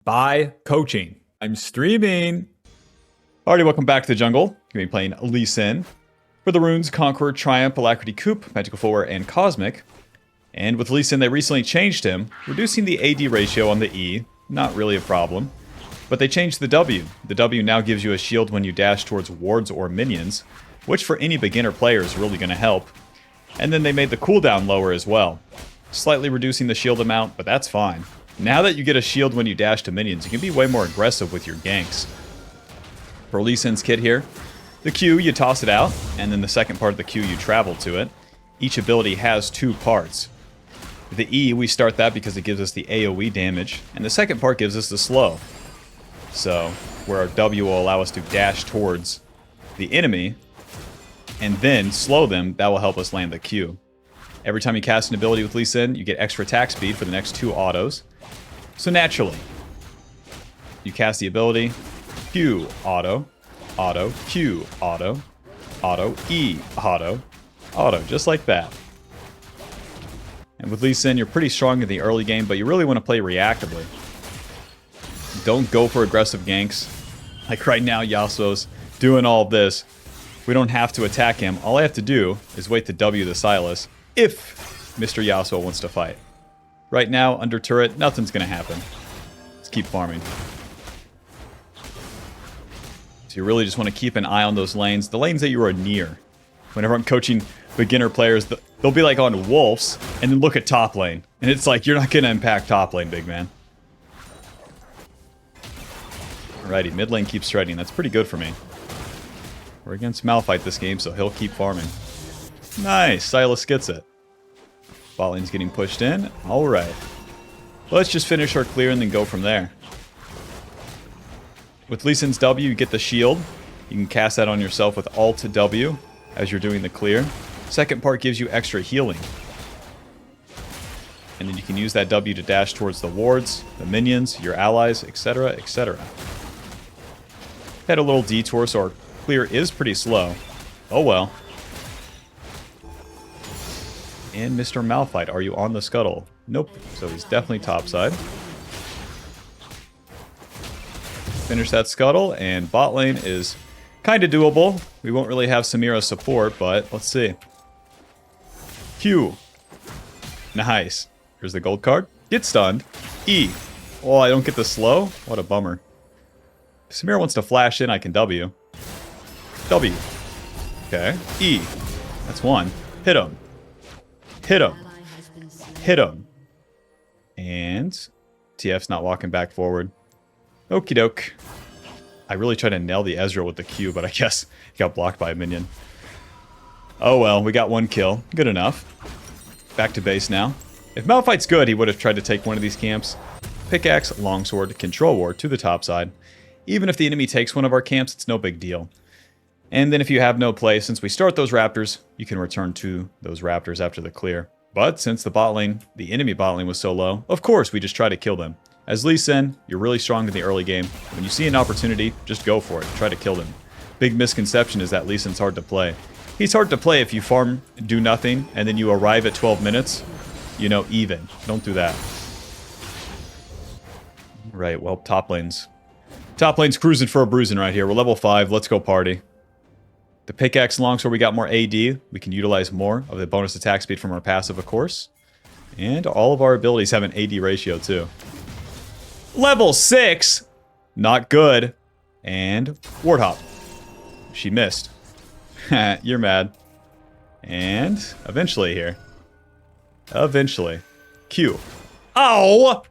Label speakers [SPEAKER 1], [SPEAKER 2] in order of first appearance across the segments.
[SPEAKER 1] by coaching. I'm streaming. Alrighty, welcome back to the jungle. Gonna be playing Lee Sin for the runes Conqueror, Triumph, Alacrity, Coup, Magical Footwear, and Cosmic. And with Lee Sin, they recently changed him, reducing the AD ratio on the E. Not really a problem. But they changed the W. The W now gives you a shield when you dash towards wards or minions, which for any beginner player is really going to help. And then they made the cooldown lower as well, slightly reducing the shield amount, but that's fine. Now that you get a shield when you dash to minions, you can be way more aggressive with your ganks. For Lee Sin's kit here, the Q, you toss it out, and then the second part of the Q, you travel to it. Each ability has two parts. The E, we start that because it gives us the AoE damage, and the second part gives us the slow. So, where our W will allow us to dash towards the enemy, and then slow them, that will help us land the Q. Every time you cast an ability with Lee Sin, you get extra attack speed for the next two autos. So naturally, you cast the ability, Q, auto, auto, Q, auto, auto, E, auto, auto, just like that. And with Lee Sin, you're pretty strong in the early game, but you really want to play reactively. Don't go for aggressive ganks. Like right now, Yasuo's doing all of this. We don't have to attack him. All I have to do is wait to W the Silas if Mr. Yasuo wants to fight. Right now, under turret, nothing's going to happen. Let's keep farming. So you really just want to keep an eye on those lanes. The lanes that you are near. Whenever I'm coaching beginner players, they'll be like on wolves, and then look at top lane. And it's like, you're not going to impact top lane, big man. Alrighty, mid lane keeps shredding. That's pretty good for me. We're against Malphite this game, so he'll keep farming. Nice, Silas gets it. Bot lane's getting pushed in. Alright. Let's just finish our clear and then go from there. With Lee Sin's W, you get the shield. You can cast that on yourself with Alt W as you're doing the clear. Second part gives you extra healing. And then you can use that W to dash towards the wards, the minions, your allies, etc., etc. Had a little detour, so our clear is pretty slow. Oh well. And Mr. Malphite, are you on the scuttle? Nope. So he's definitely topside. Finish that scuttle, and bot lane is kind of doable. We won't really have Samira's support, but let's see. Q. Nice. Here's the gold card. Get stunned. E. Oh, I don't get the slow? What a bummer. If Samira wants to flash in, I can W. W. Okay. E. That's one. Hit him. Hit him. Hit him. And TF's not walking back forward. Okie doke. I really tried to nail the Ezreal with the Q, but I guess he got blocked by a minion. Oh well, we got one kill. Good enough. Back to base now. If Malphite's good, he would have tried to take one of these camps. Pickaxe, longsword, control ward to the top side. Even if the enemy takes one of our camps, it's no big deal. And then if you have no play, since we start those raptors, you can return to those raptors after the clear. But since the bot lane, the enemy bot lane was so low, of course we just try to kill them. As Lee Sin, you're really strong in the early game. When you see an opportunity, just go for it. Try to kill them. Big misconception is that Lee Sin's hard to play. He's hard to play if you farm, do nothing, and then you arrive at 12 minutes, you know, even. Don't do that. Right, well, top lane's cruising for a bruising right here. We're level 5. Let's go party. The pickaxe longsword, we got more AD. We can utilize more of the bonus attack speed from our passive, of course. And all of our abilities have an AD ratio, too. Level 6! Not good. And ward hop. She missed. You're mad. And eventually here. Eventually. Q. Oh!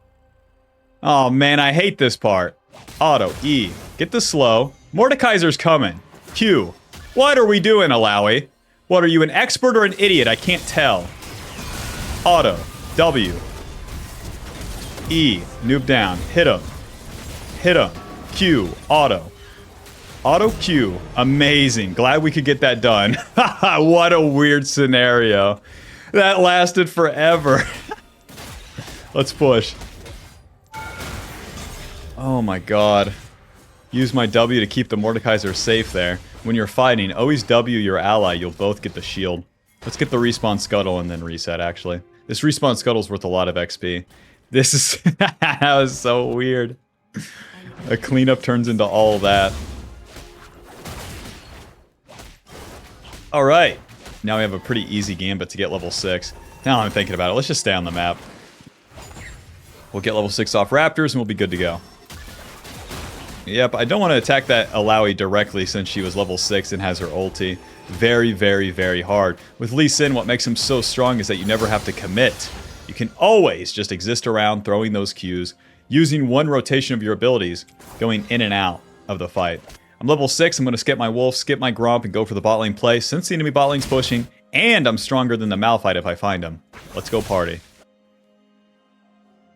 [SPEAKER 1] Oh man, I hate this part. Auto, E. Get the slow. Mordekaiser's coming. Q. What are we doing, Alawi? What, are you an expert or an idiot? I can't tell. Auto. W. E. Noob down. Hit him. Hit him. Q. Auto. Auto Q. Amazing. Glad we could get that done. What a weird scenario. That lasted forever. Let's push. Oh my god. Use my W to keep the Mordekaiser safe there. When you're fighting, always W your ally. You'll both get the shield. Let's get the respawn scuttle and then reset, actually. This respawn scuttle's worth a lot of XP. This is... that was so weird. A cleanup turns into all that. Alright. Now we have a pretty easy gambit to get level 6. Now I'm thinking about it. Let's just stay on the map. We'll get level 6 off Raptors and we'll be good to go. Yep, I don't want to attack that Alawi directly since she was level 6 and has her ulti. Very, very, very hard. With Lee Sin, what makes him so strong is that you never have to commit. You can always just exist around, throwing those Qs, using one rotation of your abilities, going in and out of the fight. I'm level 6, I'm going to skip my Wolf, skip my Gromp, and go for the bot lane play since the enemy bot lane's pushing, and I'm stronger than the Malphite if I find him. Let's go party.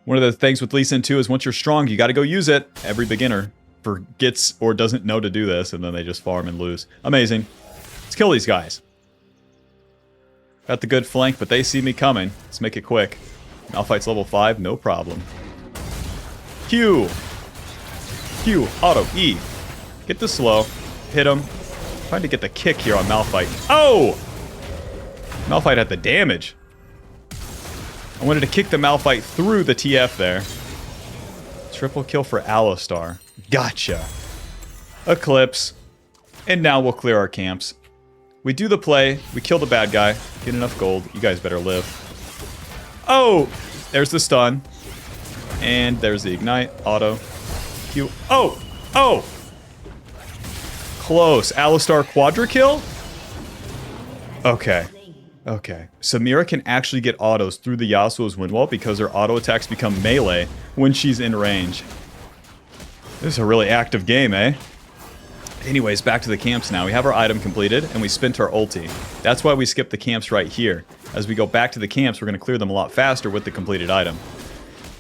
[SPEAKER 1] One of the things with Lee Sin too is once you're strong, you got to go use it. Every beginner forgets or doesn't know to do this, and then they just farm and lose. Amazing. Let's kill these guys. Got the good flank, but they see me coming. Let's make it quick. Malphite's level 5, no problem. Q. Q. Auto. E. Get the slow. Hit him. Trying to get the kick here on Malphite. Oh! Malphite had the damage. I wanted to kick the Malphite through the TF there. Triple kill for Alistar. Gotcha. Eclipse. And now we'll clear our camps. We do the play. We kill the bad guy. Get enough gold. You guys better live. Oh! There's the stun. And there's the ignite. Auto. Q. Oh! Oh! Close. Alistar quadra kill? Okay. Okay. Samira can actually get autos through the Yasuo's wind wall because her auto attacks become melee when she's in range. This is a really active game, eh? Anyways, back to the camps now. We have our item completed, and we spent our ulti. That's why we skipped the camps right here. As we go back to the camps, we're going to clear them a lot faster with the completed item.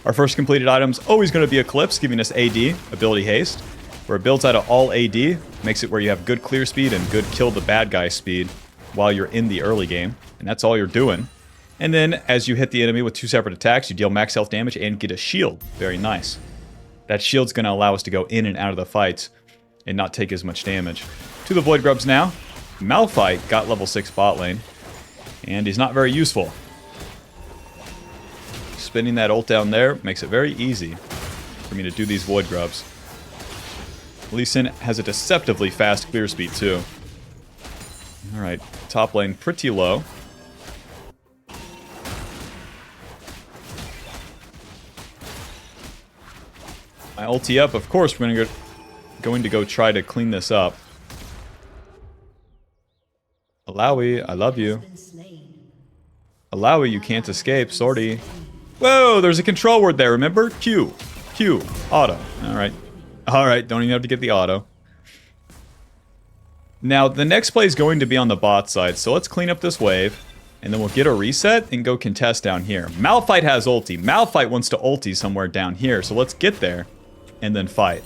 [SPEAKER 1] Our first completed item's always going to be Eclipse, giving us AD, ability haste, where it builds out of all AD, makes it where you have good clear speed and good kill the bad guy speed while you're in the early game, and that's all you're doing. And then, as you hit the enemy with 2 separate attacks, you deal max health damage and get a shield. Very nice. That shield's going to allow us to go in and out of the fights and not take as much damage. To the Void Grubs now. Malphite got level 6 bot lane, and he's not very useful. Spinning that ult down there makes it very easy for me to do these Void Grubs. Lee Sin has a deceptively fast clear speed too. Alright, top lane pretty low. My ulti up, of course we're going to go try to clean this up. Alawi, I love you. Alawi, you can't escape, sorry. Whoa, there's a control word there, remember? Q. Q. Auto. Alright. Alright, don't even have to get the auto. Now, the next play is going to be on the bot side, so let's clean up this wave, and then we'll get a reset and go contest down here. Malphite has ulti. Malphite wants to ulti somewhere down here, so let's get there and then fight.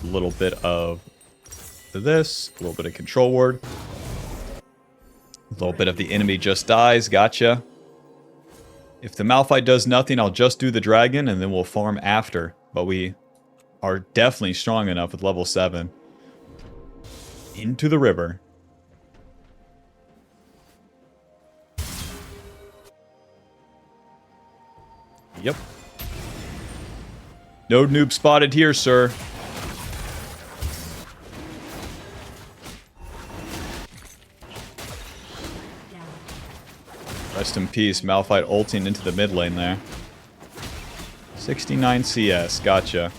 [SPEAKER 1] A little bit of this, a little bit of control ward. A little bit of the enemy just dies, gotcha. If the Malphite does nothing, I'll just do the dragon and then we'll farm after. But we are definitely strong enough with level 7. Into the river. Yep. No noob spotted here, sir. Rest in peace, Malphite ulting into the mid lane there. 69 CS, gotcha.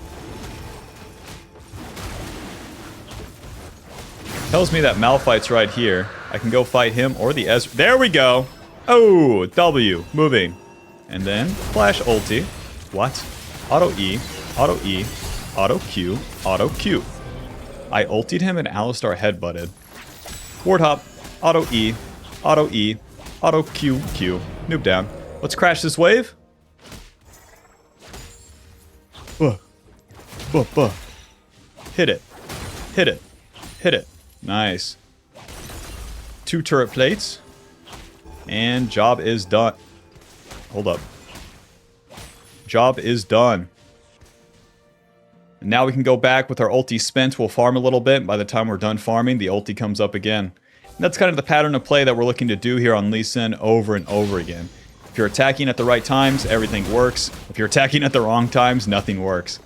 [SPEAKER 1] Tells me that Malphite's right here. I can go fight him or the Ezreal. There we go! Oh, W, moving. And then, flash ulti. What? Auto E, auto E, auto Q, auto Q. I ultied him and Alistar headbutted. Ward hop, auto E, auto E, auto Q, Q. Noob down. Let's crash this wave. Hit it. Hit it. Hit it. Nice. 2 turret plates. And job is done. Hold up. Job is done. And now we can go back with our ulti spent. We'll farm a little bit. By the time we're done farming, the ulti comes up again. And that's kind of the pattern of play that we're looking to do here on Lee Sin over and over again. If If you're attacking at the right times, everything works. If you're attacking at the wrong times, nothing works.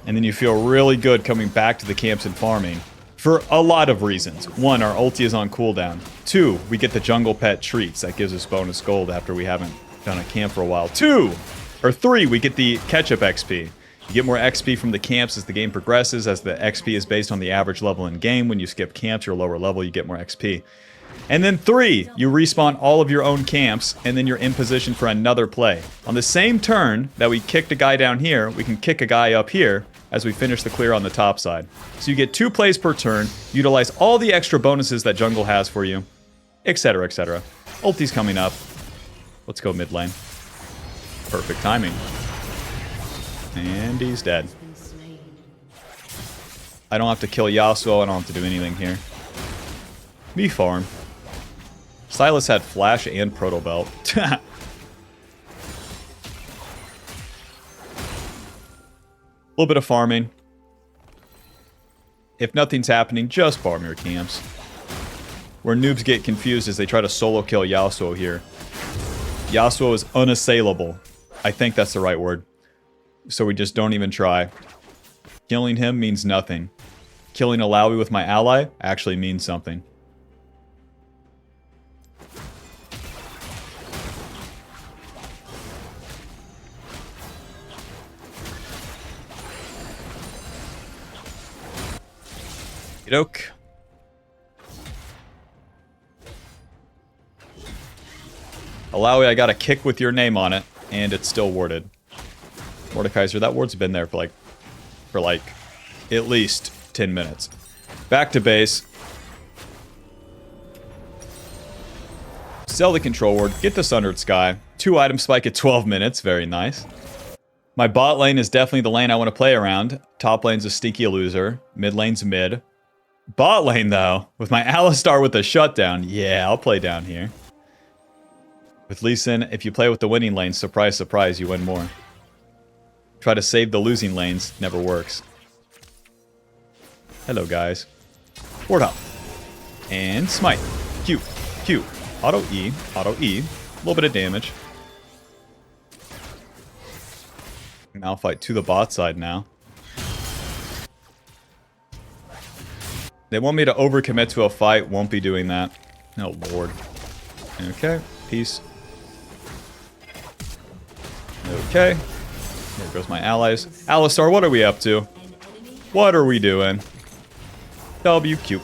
[SPEAKER 1] And then you feel really good coming back to the camps and farming. For a lot of reasons. 1, our ulti is on cooldown. 2, we get the jungle pet treats. That gives us bonus gold after we haven't done a camp for a while. 3, we get the ketchup XP. You get more XP from the camps as the game progresses, as the XP is based on the average level in game. When you skip camps, you're lower level, you get more XP. And then 3, you respawn all of your own camps, and then you're in position for another play. On the same turn that we kicked a guy down here, we can kick a guy up here as we finish the clear on the top side. So you get 2 plays per turn, utilize all the extra bonuses that jungle has for you, etc, etc. Ulti's coming up. Let's go mid lane. Perfect timing. And he's dead. I don't have to kill Yasuo, I don't have to do anything here. Me farm. Silas had Flash and Proto Belt. A little bit of farming. If nothing's happening, just farm your camps. Where noobs get confused is they try to solo kill Yasuo here. Yasuo is unassailable. I think that's the right word. So we just don't even try. Killing him means nothing. Killing Alawi with my ally actually means something. Doke. Alawi, I got a kick with your name on it, and it's still warded. Mordekaiser, that ward's been there for like at least 10 minutes. Back to base. Sell the control ward, get the Sundered Sky. 2 item spike at 12 minutes, very nice. My bot lane is definitely the lane I want to play around. Top lane's a sneaky loser. Mid lane's mid. Bot lane, though, with my Alistar with a shutdown. Yeah, I'll play down here. With Lee Sin, if you play with the winning lane, surprise, surprise, you win more. Try to save the losing lanes, never works. Hello, guys. Ward up. And smite. Q. Q. Auto E. Auto E. A little bit of damage. Malphite to the bot side now. They want me to overcommit to a fight. Won't be doing that. Oh, Lord. Okay. Peace. Okay. There goes my allies. Alistar, what are we up to? What are we doing? WQ.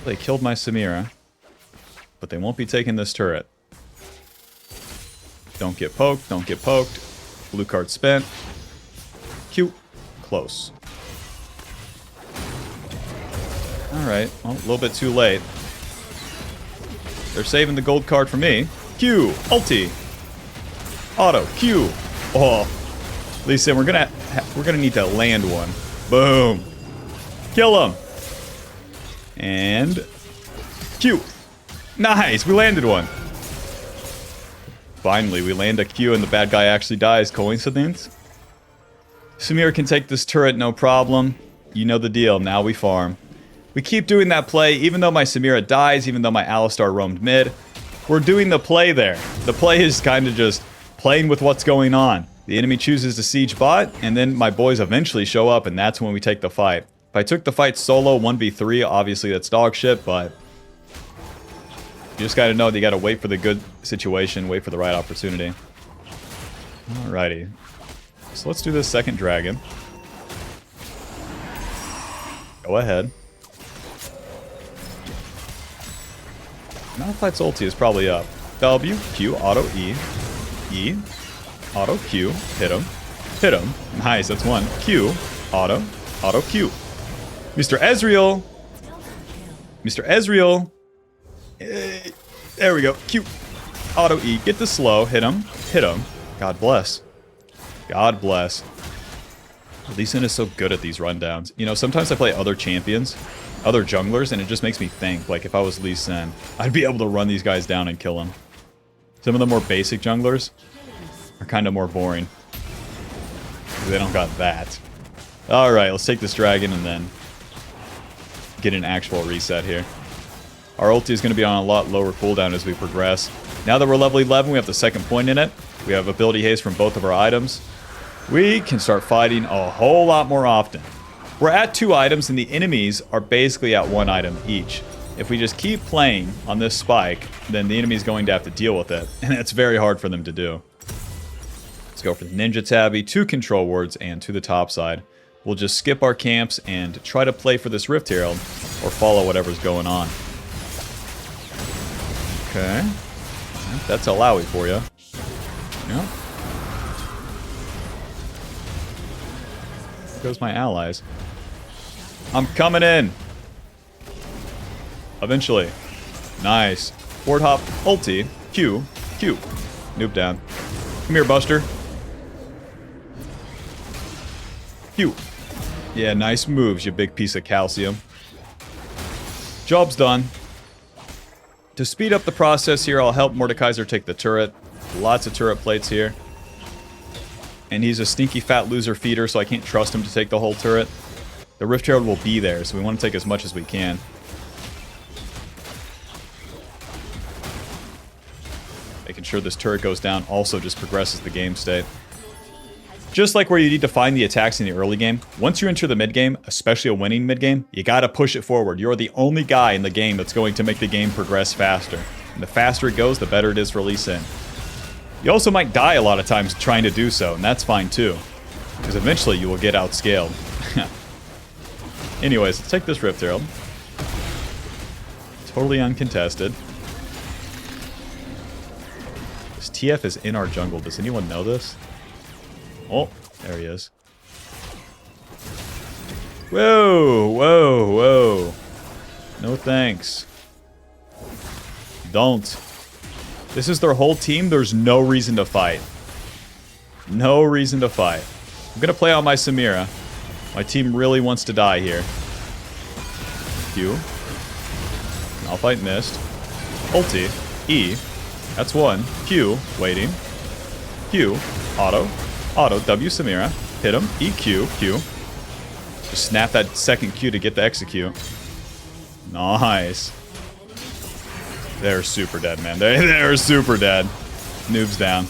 [SPEAKER 1] They killed my Samira. But they won't be taking this turret. Don't get poked. Don't get poked. Blue card spent. Q. Close. Alright, well, a little bit too late. They're saving the gold card for me. Q, ulti. Auto, Q. Oh, Lisa, we're gonna need to land one. Boom. Kill him. And Q. Nice, we landed one. Finally, we land a Q and the bad guy actually dies. Coincidence? Samir can take this turret, no problem. You know the deal. Now we farm. We keep doing that play, even though my Samira dies, even though my Alistar roamed mid. We're doing the play there. The play is kind of just playing with what's going on. The enemy chooses to siege bot, and then my boys eventually show up, and that's when we take the fight. If I took the fight solo, 1v3, obviously that's dog shit, but you just gotta know that you gotta wait for the good situation, wait for the right opportunity. Alrighty. So let's do this second dragon. Go ahead. Malphite's ulti is probably up. W, Q, auto E. E, auto Q. Hit him. Hit him. Nice, that's one. Q, auto, auto Q. Mr. Ezreal. Mr. Ezreal. There we go. Q, auto E. Get the slow. Hit him. Hit him. God bless. God bless. Lee Sin is so good at these rundowns. You know, sometimes I play other champions, other junglers, and it just makes me think, like, if I was Lee Sin, I'd be able to run these guys down and kill them. Some of the more basic junglers are kind of more boring. They don't got that. Alright, let's take this dragon and then get an actual reset here. Our ulti is going to be on a lot lower cooldown as we progress. Now that we're level 11, we have the second point in it. We have ability haste from both of our items. We can start fighting a whole lot more often. We're at 2 items, and the enemies are basically at 1 item each. If we just keep playing on this spike, then the enemy's going to have to deal with it, and it's very hard for them to do. Let's go for the Ninja Tabby, 2 control wards, and to the top side. We'll just skip our camps and try to play for this Rift Herald, or follow whatever's going on. Okay. That's Alawi for you. Yeah. There goes my allies. I'm coming in. Eventually. Nice. Ward hop, ulti, Q, Q. Noob down. Come here, Buster. Q. Yeah, nice moves, you big piece of calcium. Job's done. To speed up the process here, I'll help Mordekaiser take the turret. Lots of turret plates here. And he's a sneaky fat loser feeder, so I can't trust him to take the whole turret. The Rift Herald will be there, so we want to take as much as we can. Making sure this turret goes down also just progresses the game state. Just like where you need to find the attacks in the early game, once you enter the mid game, especially a winning mid game, you gotta push it forward. You're the only guy in the game that's going to make the game progress faster. And the faster it goes, the better it is for Lee Sin. You also might die a lot of times trying to do so, and that's fine too. Because eventually you will get outscaled. Anyways, let's take this Rift Herald. Totally uncontested. This TF is in our jungle. Does anyone know this? Oh, there he is. Whoa, whoa, whoa. No thanks. Don't. This is their whole team. There's no reason to fight. No reason to fight. I'm going to play on my Samira. My team really wants to die here. Q. I'll fight mist. Ulti. E. That's 1. Q. Waiting. Q. Auto. Auto. W Samira. Hit him. E. Q. Q. Just snap that second Q to get the execute. Nice. They're super dead, man. They're super dead. Noob's down.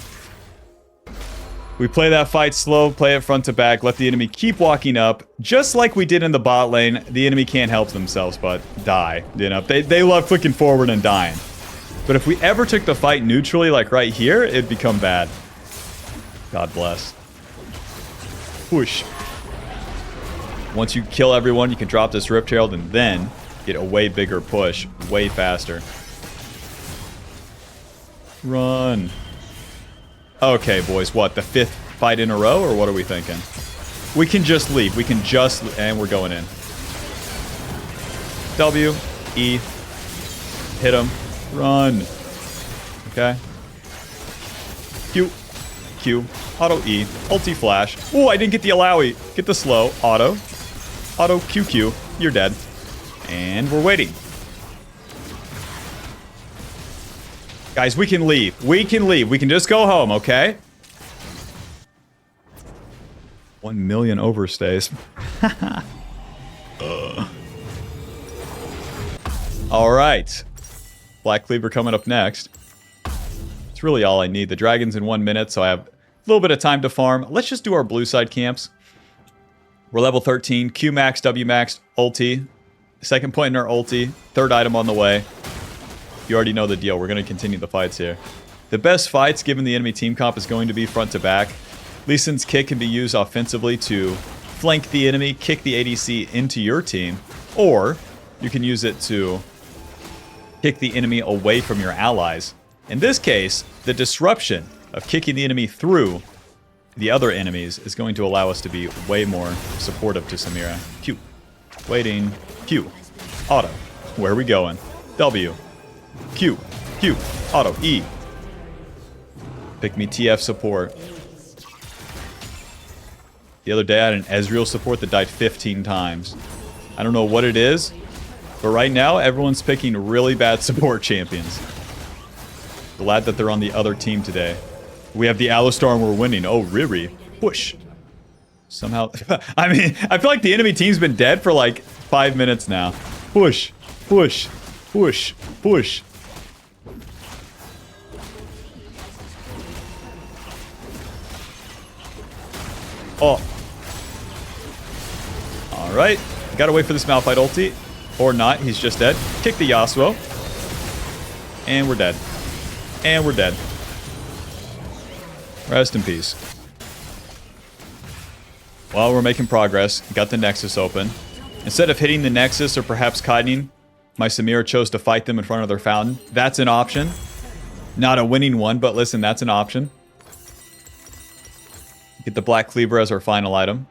[SPEAKER 1] We play that fight slow, play it front to back, let the enemy keep walking up. Just like we did in the bot lane, the enemy can't help themselves but die. You know, they love clicking forward and dying. But if we ever took the fight neutrally, like right here, it'd become bad. God bless. Whoosh. Once you kill everyone, you can drop this Rift Herald and then get a way bigger push, way faster. Run. Okay, boys, what, the 5th fight in a row, or what are we thinking? We can just leave. We can just... And we're going in. W. E. Hit him. Run. Okay. Q. Q. Auto E. Ulti flash. Oh, I didn't get the Alawi. Get the slow. Auto. Auto QQ. You're dead. And we're waiting. Guys, we can leave. We can leave. We can just go home, okay? 1 million overstays. All right. Black Cleaver coming up next. It's really all I need. The dragon's in 1 minute, so I have a little bit of time to farm. Let's just do our blue side camps. We're level 13. Q max, W max, ulti. Second point in our ulti. 3rd item on the way. You already know the deal. We're going to continue the fights here. The best fights, given the enemy team comp, is going to be front to back. Lee Sin's kick can be used offensively to flank the enemy, kick the ADC into your team, or you can use it to kick the enemy away from your allies. In this case, the disruption of kicking the enemy through the other enemies is going to allow us to be way more supportive to Samira. Q. Waiting. Q. Auto. Where are we going? W. Q. Q. Auto. E. Pick me TF support. The other day I had an Ezreal support that died 15 times. I don't know what it is, but right now everyone's picking really bad support champions. Glad that they're on the other team today. We have the Alistar and we're winning. Oh, Riri. Push. Somehow... I mean, I feel like the enemy team's been dead for like 5 minutes now. Push. Push. Push. Push. Oh. Alright. Gotta wait for this Malphite ulti. Or not. He's just dead. Kick the Yasuo. And we're dead. And we're dead. Rest in peace. Well, we're making progress. Got the Nexus open. Instead of hitting the Nexus or perhaps kiting, my Samira chose to fight them in front of their fountain. That's an option. Not a winning one, but listen, that's an option. Get the Black Cleaver as our final item.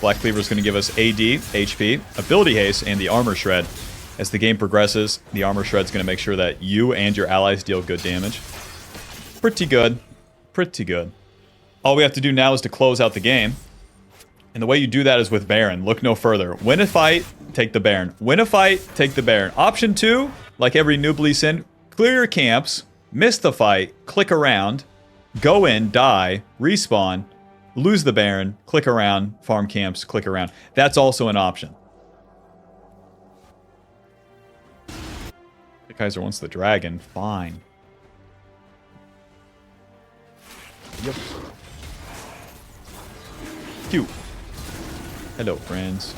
[SPEAKER 1] Black Cleaver is going to give us AD, HP, Ability Haste, and the Armor Shred. As the game progresses, the Armor Shred is going to make sure that you and your allies deal good damage. Pretty good. Pretty good. All we have to do now is to close out the game. And the way you do that is with Baron. Look no further. Win a fight, take the Baron. Win a fight, take the Baron. Option 2, like every noob Lee Sin, clear your camps, miss the fight, click around, go in, die, respawn, lose the Baron, click around, farm camps, click around. That's also an option. The Kaiser wants the dragon. Fine. Yep. Cute. Hello, friends.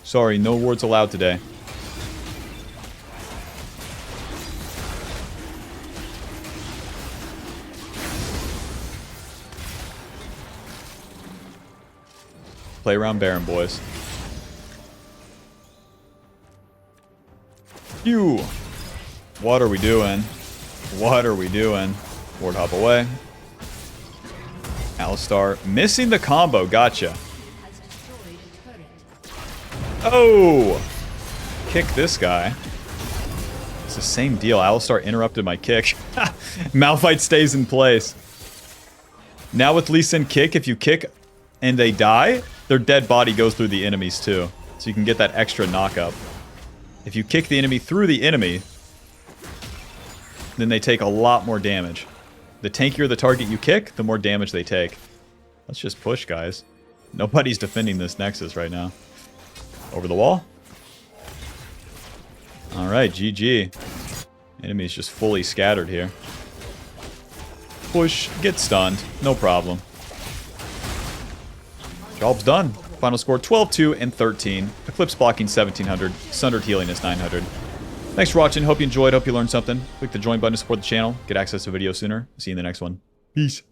[SPEAKER 1] Sorry, no words allowed today. Play around Baron, boys. You. What are we doing? What are we doing? Ward hop away. Alistar missing the combo. Gotcha. Oh! Kick this guy. It's the same deal. Alistar interrupted my kick. Malphite stays in place. Now with Lee Sin kick, if you kick and they die, their dead body goes through the enemies too. So you can get that extra knock-up. If you kick the enemy through the enemy, then they take a lot more damage. The tankier the target you kick, the more damage they take. Let's just push, guys. Nobody's defending this Nexus right now. Over the wall. Alright, GG. Enemy's just fully scattered here. Push, get stunned. No problem. Job's done. Final score 12-2 and 13. Eclipse blocking 1700. Sundered healing is 900. Thanks for watching. Hope you enjoyed. Hope you learned something. Click the join button to support the channel. Get access to videos sooner. See you in the next one. Peace.